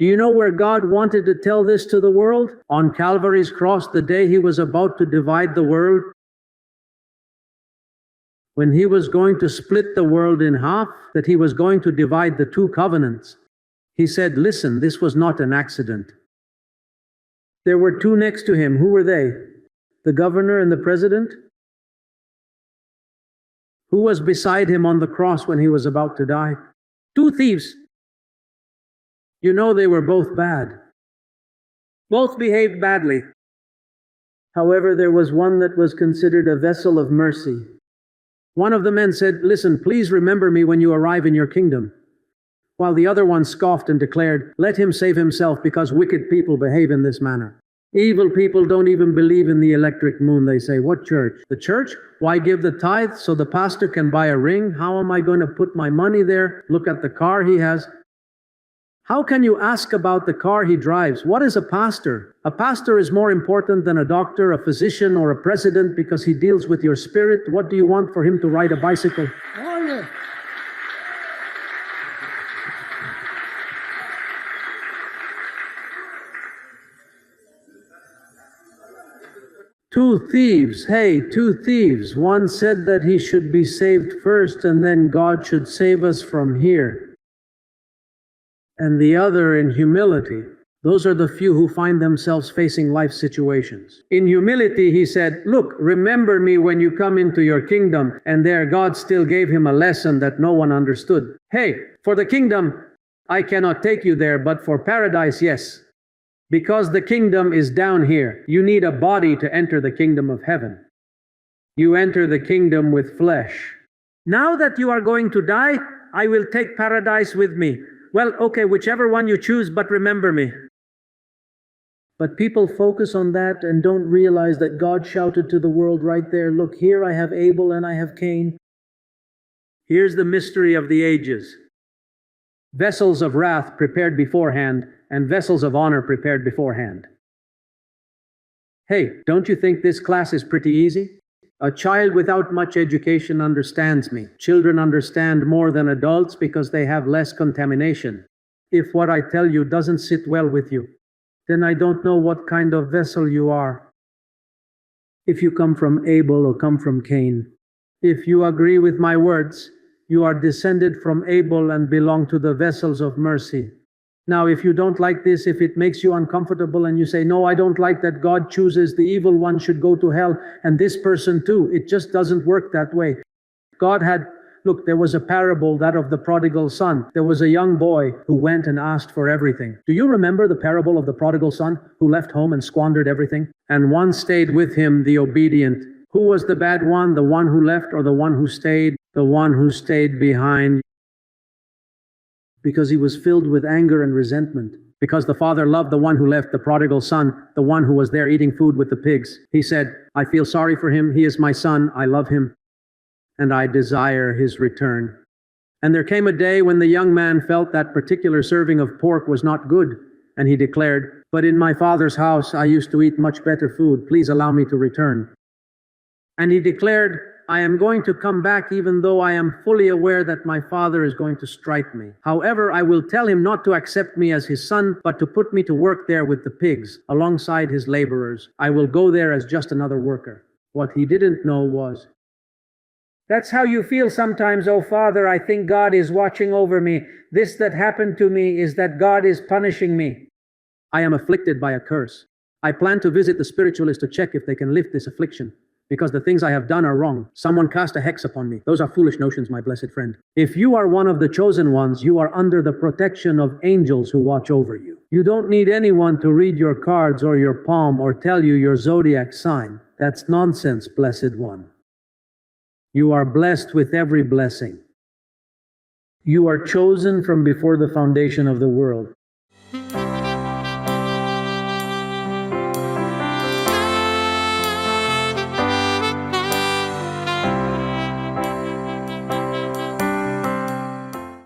Do you know where God wanted to tell this to the world? On Calvary's cross, the day he was about to divide the world. When he was going to split the world in half, that he was going to divide the two covenants. He said, listen, this was not an accident. There were two next to him. Who were they? The governor and the president? Who was beside him on the cross when he was about to die? Two thieves. You know, they were both bad. Both behaved badly. However, there was one that was considered a vessel of mercy. One of the men said, listen, please remember me when you arrive in your kingdom. While the other one scoffed and declared, let him save himself because wicked people behave in this manner. Evil people don't even believe in the electric moon. They say, what church? The church? Why give the tithe so the pastor can buy a ring? How am I going to put my money there? Look at the car he has. How can you ask about the car he drives? What is a pastor? A pastor is more important than a doctor, a physician, or a president because he deals with your spirit. What do you want for him to ride a bicycle? Oh, yeah. Two thieves. Hey, two thieves. One said that he should be saved first and then God should save us from here. And the other in humility. Those are the few who find themselves facing life situations. In humility, he said, look, remember me when you come into your kingdom. And there God still gave him a lesson that no one understood. Hey, for the kingdom, I cannot take you there, but for paradise, yes. Because the kingdom is down here. You need a body to enter the kingdom of heaven. You enter the kingdom with flesh. Now that you are going to die, I will take paradise with me. Well, okay, whichever one you choose, but remember me. But people focus on that and don't realize that God shouted to the world right there, look, here I have Abel and I have Cain. Here's the mystery of the ages. Vessels of wrath prepared beforehand, and vessels of honor prepared beforehand. Hey, don't you think this class is pretty easy? A child without much education understands me. Children understand more than adults because they have less contamination. If what I tell you doesn't sit well with you, then I don't know what kind of vessel you are. If you come from Abel or come from Cain, if you agree with my words, you are descended from Abel and belong to the vessels of mercy. Now, if you don't like this, if it makes you uncomfortable and you say, no, I don't like that God chooses the evil one should go to hell and this person too, it just doesn't work that way. God had, look, there was a parable, that of the prodigal son. There was a young boy who went and asked for everything. Do you remember the parable of the prodigal son who left home and squandered everything? And one stayed with him, the obedient. Who was the bad one? The one who left or the one who stayed? The one who stayed behind. Because he was filled with anger and resentment. Because the father loved the one who left, the prodigal son, the one who was there eating food with the pigs. He said, I feel sorry for him. He is my son. I love him. And I desire his return. And there came a day when the young man felt that particular serving of pork was not good. And he declared, but in my father's house I used to eat much better food. Please allow me to return. And he declared, I am going to come back even though I am fully aware that my father is going to strike me. However, I will tell him not to accept me as his son, but to put me to work there with the pigs, alongside his laborers. I will go there as just another worker. What he didn't know was, that's how you feel sometimes, oh Father, I think God is watching over me. This that happened to me is that God is punishing me. I am afflicted by a curse. I plan to visit the spiritualist to check if they can lift this affliction. Because the things I have done are wrong. Someone cast a hex upon me. Those are foolish notions, my blessed friend. If you are one of the chosen ones, you are under the protection of angels who watch over you. You don't need anyone to read your cards or your palm or tell you your zodiac sign. That's nonsense, blessed one. You are blessed with every blessing. You are chosen from before the foundation of the world.